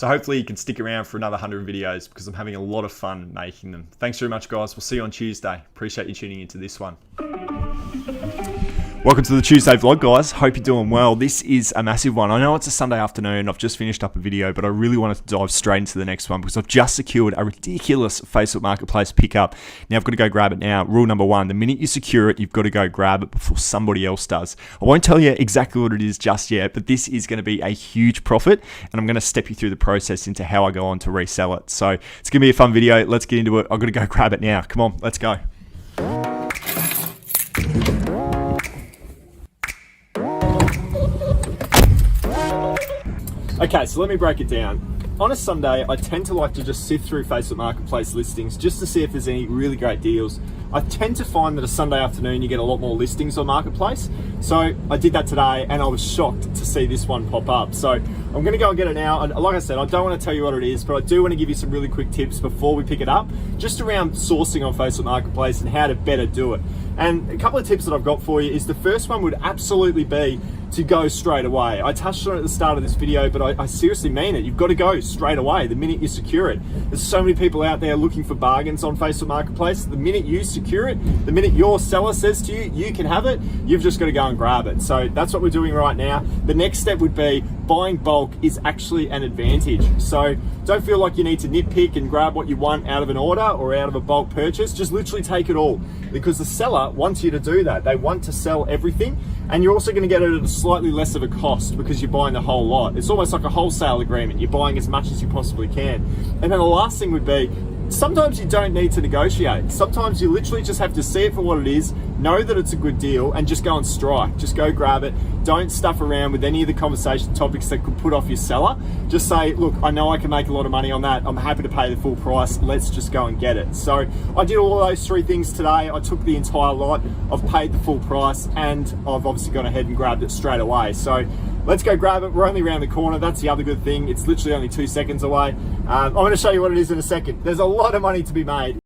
So hopefully you can stick around for another 100 videos because I'm having a lot of fun making them. Thanks very much, guys. We'll see you on Tuesday. Appreciate you tuning into this one. Welcome to the Tuesday vlog, guys. Hope you're doing well. This is a massive one. I know it's a Sunday afternoon. I've just finished up a video, but I really wanted to dive straight into the next one because I've just secured a ridiculous Facebook Marketplace pickup. Now I've got to go grab it now. Rule number one, the minute you secure it, you've got to go grab it before somebody else does. I won't tell you exactly what it is just yet, but this is going to be a huge profit, and I'm going to step you through the process into how I go on to resell it. So it's going to be a fun video. Let's get into it. I've got to go grab it now. Come on, let's go. Okay, so let me break it down. On a Sunday, I tend to like to just sift through Facebook Marketplace listings just to see if there's any really great deals. I tend to find that a Sunday afternoon you get a lot more listings on Marketplace. So I did that today and I was shocked to see this one pop up. So I'm gonna go and get it now. And like I said, I don't wanna tell you what it is, but I do wanna give you some really quick tips before we pick it up, just around sourcing on Facebook Marketplace and how to better do it. And a couple of tips that I've got for you is the first one would absolutely be to go straight away. I touched on it at the start of this video, but I seriously mean it. You've got to go straight away the minute you secure it. There's so many people out there looking for bargains on Facebook Marketplace. The minute you secure it, the minute your seller says to you, you can have it, you've just got to go and grab it. So that's what we're doing right now. The next step would be buying bulk is actually an advantage. So don't feel like you need to nitpick and grab what you want out of an order or out of a bulk purchase. Just literally take it all, because the seller wants you to do that. They want to sell everything, and you're also going to get it at a slightly less of a cost because you're buying the whole lot. It's almost like a wholesale agreement. You're buying as much as you possibly can. And then the last thing would be, sometimes you don't need to negotiate. Sometimes you literally just have to see it for what it is, know that it's a good deal, and just go and strike. Just go grab it. Don't stuff around with any of the conversation topics that could put off your seller. Just say, look, I know I can make a lot of money on that. I'm happy to pay the full price. Let's just go and get it. So I did all of those three things today. I took the entire lot. I've paid the full price, and I've obviously gone ahead and grabbed it straight away. So let's go grab it. We're only around the corner. That's the other good thing. It's literally only 2 seconds away. I'm going to show you what it is in a second. There's a lot of money to be made.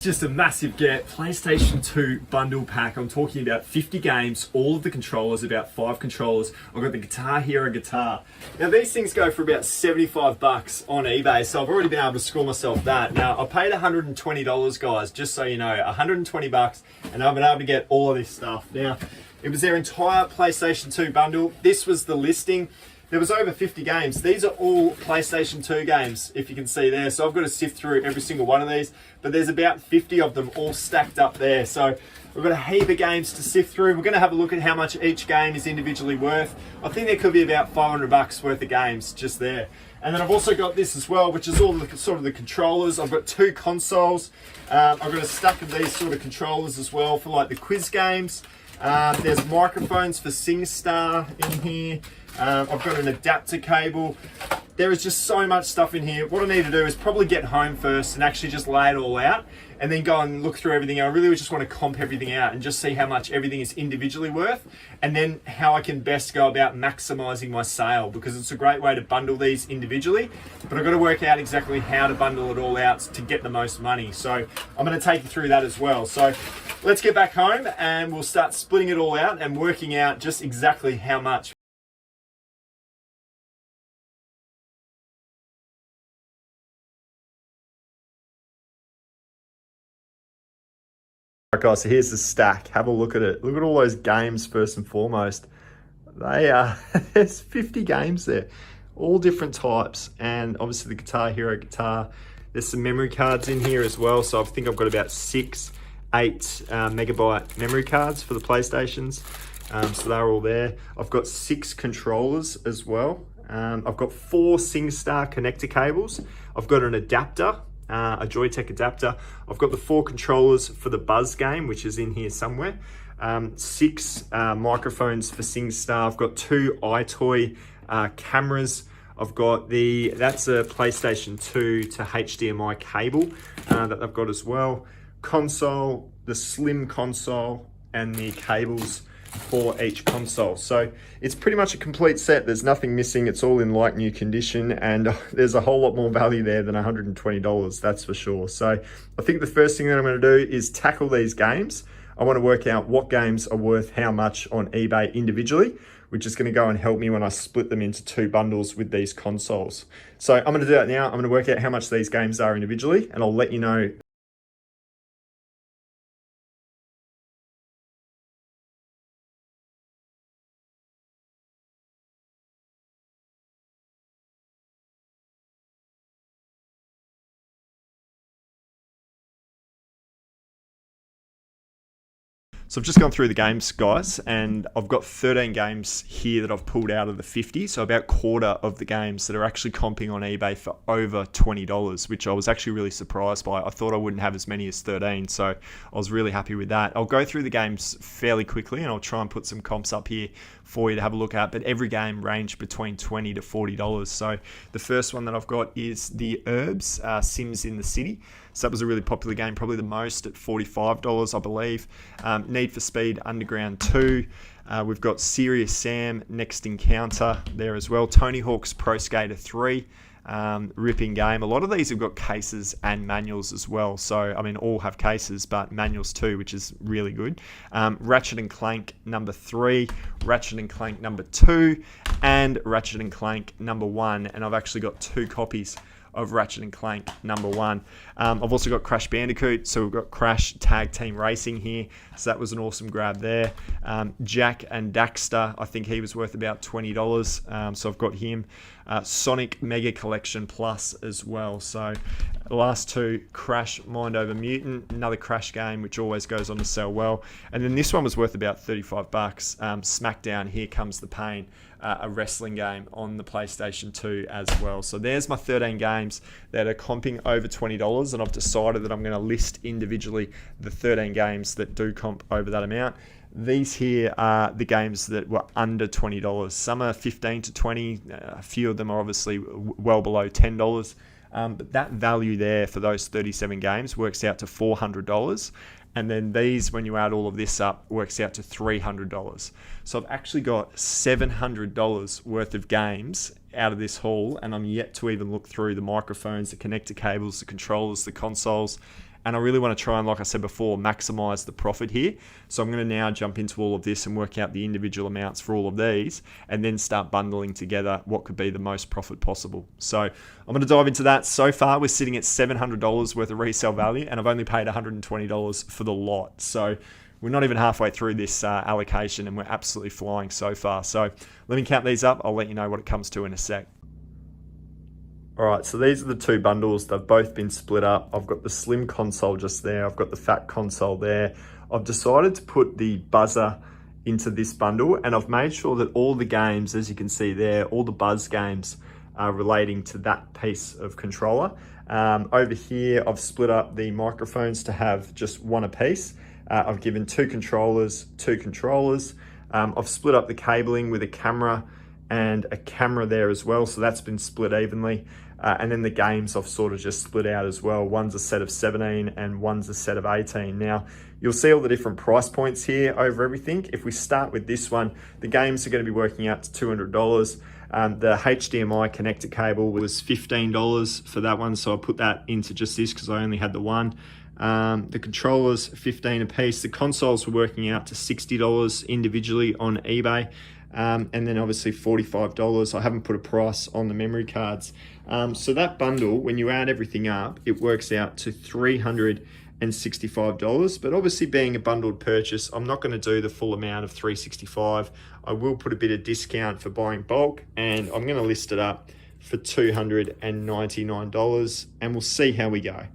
Just a massive get. PlayStation 2 bundle pack. I'm talking about 50 games, all of the controllers, about 5 controllers. I've got the Guitar Hero guitar. Now these things go for about 75 bucks on eBay, so I've already been able to score myself that. Now I paid $120, guys, just so you know, 120 bucks, and I've been able to get all of this stuff. Now, it was their entire PlayStation 2 bundle. This was the listing. There was over 50 games. These are all PlayStation 2 games, if you can see there. So I've got to sift through every single one of these, but there's about 50 of them all stacked up there. So we've got a heap of games to sift through. We're going to have a look at how much each game is individually worth. I think there could be about 500 bucks worth of games just there. And then I've also got this as well, which is all the sort of the controllers. I've got 2 consoles. I've got a stack of these sort of controllers as well for like the quiz games. There's microphones for SingStar in here. I've got an adapter cable. There is just so much stuff in here. What I need to do is probably get home first and actually just lay it all out, and then go and look through everything. I really just want to comp everything out and just see how much everything is individually worth, and then how I can best go about maximizing my sale, because it's a great way to bundle these individually, but I've got to work out exactly how to bundle it all out to get the most money. So I'm going to take you through that as well. So let's get back home and we'll start splitting it all out and working out just exactly how much. Alright guys, so here's the stack. Have a look at it. Look at all those games first and foremost. They are, there's 50 games there, all different types, and obviously the Guitar Hero guitar. There's some memory cards in here as well, so I think I've got about 6, 8 megabyte memory cards for the PlayStations, so they're all there. I've got 6 controllers as well. I've got 4 SingStar connector cables. I've got an adapter, a Joytech adapter. I've got the 4 controllers for the Buzz game, which is in here somewhere. 6 microphones for SingStar. I've got 2 iToy cameras. I've got that's a PlayStation 2 to HDMI cable that I've got as well. Console, the slim console, and the cables for each console. So it's pretty much a complete set. There's nothing missing. It's all in like new condition, and there's a whole lot more value there than $120, that's for sure. So I think the first thing that I'm going to do is tackle these games. I want to work out what games are worth how much on eBay individually, which is going to go and help me when I split them into 2 bundles with these consoles. So I'm going to do that now. I'm going to work out how much these games are individually, and I'll let you know. So I've just gone through the games, guys, and I've got 13 games here that I've pulled out of the 50. So about quarter of the games that are actually comping on eBay for over $20, which I was actually really surprised by. I thought I wouldn't have as many as 13, so I was really happy with that. I'll go through the games fairly quickly, and I'll try and put some comps up here for you to have a look at, but every game ranged between $20 to $40. So the first one that I've got is the Herbs, Sims in the City. So that was a really popular game, probably the most at $45, I believe. Need for Speed Underground 2. We've got Serious Sam Next Encounter there as well. Tony Hawk's Pro Skater 3. Ripping game. A lot of these have got cases and manuals as well. So, I mean, all have cases, but manuals too, which is really good. Ratchet and Clank number 3, Ratchet and Clank number 2, and Ratchet and Clank number 1. And I've actually got 2 copies of Ratchet and Clank number 1. I've also got Crash Bandicoot, so we've got Crash Tag Team Racing here, so that was an awesome grab there. Jack and Daxter, I think he was worth about $20, so I've got him. Sonic Mega Collection Plus as well. So the last 2, Crash Mind Over Mutant, another Crash game which always goes on to sell well. And then this one was worth about $35. SmackDown Here Comes the Pain, a wrestling game on the PlayStation 2 as well. So there's my 13 games that are comping over $20, and I've decided that I'm going to list individually the 13 games that do comp over that amount. These here are the games that were under $20. Some are 15 to 20. A few of them are obviously well below $10. But that value there for those 37 games works out to $400. And then these, when you add all of this up, works out to $300. So I've actually got $700 worth of games out of this haul, and I'm yet to even look through the microphones, the connector cables, the controllers, the consoles. And I really want to try and, like I said before, maximize the profit here. So I'm going to now jump into all of this and work out the individual amounts for all of these, and then start bundling together what could be the most profit possible. So I'm going to dive into that. So far, we're sitting at $700 worth of resale value, and I've only paid $120 for the lot. So we're not even halfway through this allocation, and we're absolutely flying so far. So let me count these up. I'll let you know what it comes to in a sec. All right, so these are the 2 bundles. They've both been split up. I've got the slim console just there. I've got the fat console there. I've decided to put the buzzer into this bundle, and I've made sure that all the games, as you can see there, all the buzz games are relating to that piece of controller. Over here, I've split up the microphones to have just one apiece. I've given 2 controllers, 2 controllers. I've split up the cabling with a camera and a camera there as well, so that's been split evenly. And then the games I've sort of just split out as well. One's a set of 17 and one's a set of 18. Now, you'll see all the different price points here over everything. If we start with this one, the games are going to be working out to $200. The HDMI connector cable was $15 for that one, so I put that into just this because I only had the one. The controllers, $15 a piece. The consoles were working out to $60 individually on eBay. And then obviously $45. I haven't put a price on the memory cards. So that bundle, when you add everything up, it works out to $365. But obviously being a bundled purchase, I'm not going to do the full amount of $365. I will put a bit of discount for buying bulk, and I'm going to list it up for $299, and we'll see how we go.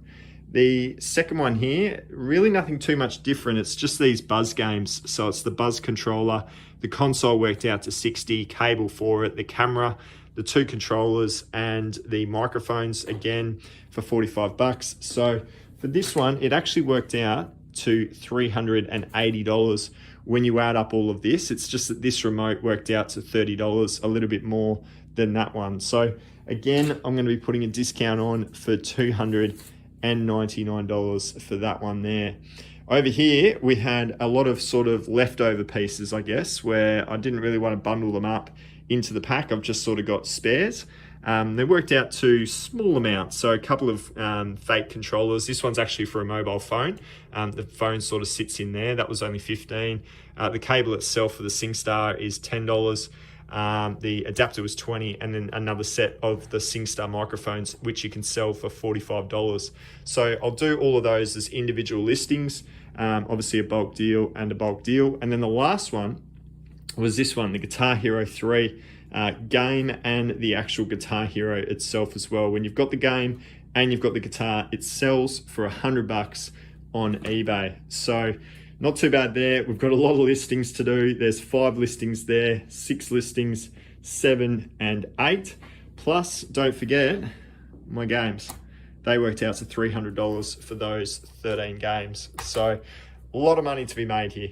The second one here, really nothing too much different. It's just these buzz games. So it's the buzz controller. The console worked out to $60, cable for it, the camera, the 2 controllers, and the microphones, again, for $45. So for this one, it actually worked out to $380 when you add up all of this. It's just that this remote worked out to $30, a little bit more than that one. So again, I'm going to be putting a discount on for $299 for that one there. Over here, we had a lot of sort of leftover pieces, I guess, where I didn't really want to bundle them up into the pack. I've just sort of got spares. They worked out to small amounts, so a couple of fake controllers. This one's actually for a mobile phone. The phone sort of sits in there. That was only 15. The cable itself for the SingStar is $10. The adapter was $20, and then another set of the SingStar microphones, which you can sell for $45. So I'll do all of those as individual listings, obviously a bulk deal and a bulk deal. And then the last one was this one, the Guitar Hero 3 game, and the actual Guitar Hero itself as well. When you've got the game and you've got the guitar, it sells for $100 on eBay. So not too bad there. We've got a lot of listings to do. There's 5 listings there, 6 listings, 7 and 8. Plus, don't forget my games. They worked out to $300 for those 13 games. So a lot of money to be made here.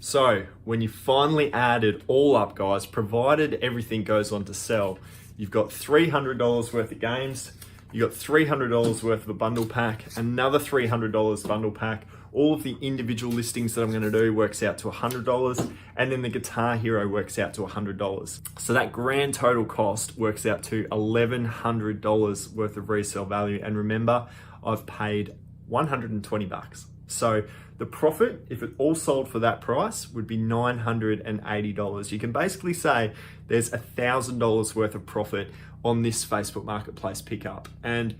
So when you finally add it all up, guys, provided everything goes on to sell, you've got $300 worth of games, you've got $300 worth of a bundle pack, another $300 bundle pack. All of the individual listings that I'm going to do works out to $100, and then the Guitar Hero works out to $100. So that grand total cost works out to $1,100 worth of resale value. And remember, I've paid $120. So the profit, if it all sold for that price, would be $980. You can basically say there's $1,000 worth of profit on this Facebook Marketplace pickup. And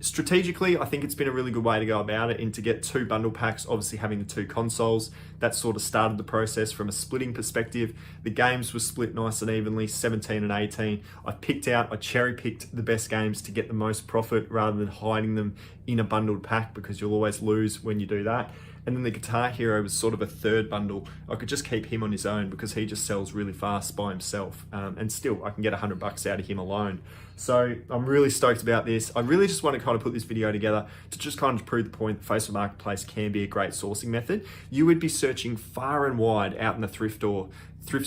strategically, I think it's been a really good way to go about it, and to get 2 bundle packs, obviously having the 2 consoles, that sort of started the process from a splitting perspective. The games were split nice and evenly, 17 and 18. I cherry picked the best games to get the most profit rather than hiding them in a bundled pack, because you'll always lose when you do that. And then the Guitar Hero was sort of a third bundle. I could just keep him on his own because he just sells really fast by himself. And still, I can get $100 out of him alone. So I'm really stoked about this. I really just want to kind of put this video together to just kind of prove the point that Facebook Marketplace can be a great sourcing method. You would be searching far and wide out in the thrift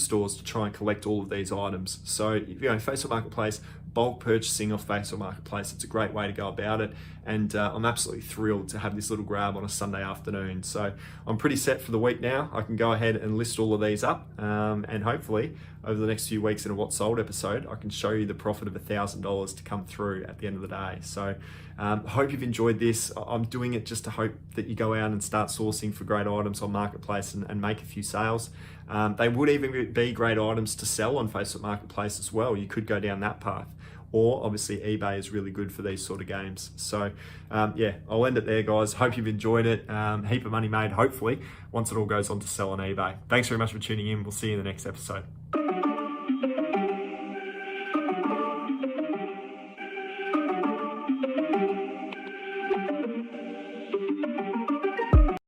stores to try and collect all of these items. So, you know, Facebook Marketplace, bulk purchasing off Facebook Marketplace, it's a great way to go about it. And I'm absolutely thrilled to have this little grab on a Sunday afternoon. So I'm pretty set for the week now. I can go ahead and list all of these up, and hopefully over the next few weeks in a What Sold episode, I can show you the profit of $1,000 to come through at the end of the day. So I hope you've enjoyed this. I'm doing it just to hope that you go out and start sourcing for great items on Marketplace and make a few sales. They would even be great items to sell on Facebook Marketplace as well. You could go down that path. Or obviously eBay is really good for these sort of games. So yeah, I'll end it there, guys. Hope you've enjoyed it. Heap of money made, hopefully, once it all goes on to sell on eBay. Thanks very much for tuning in. We'll see you in the next episode.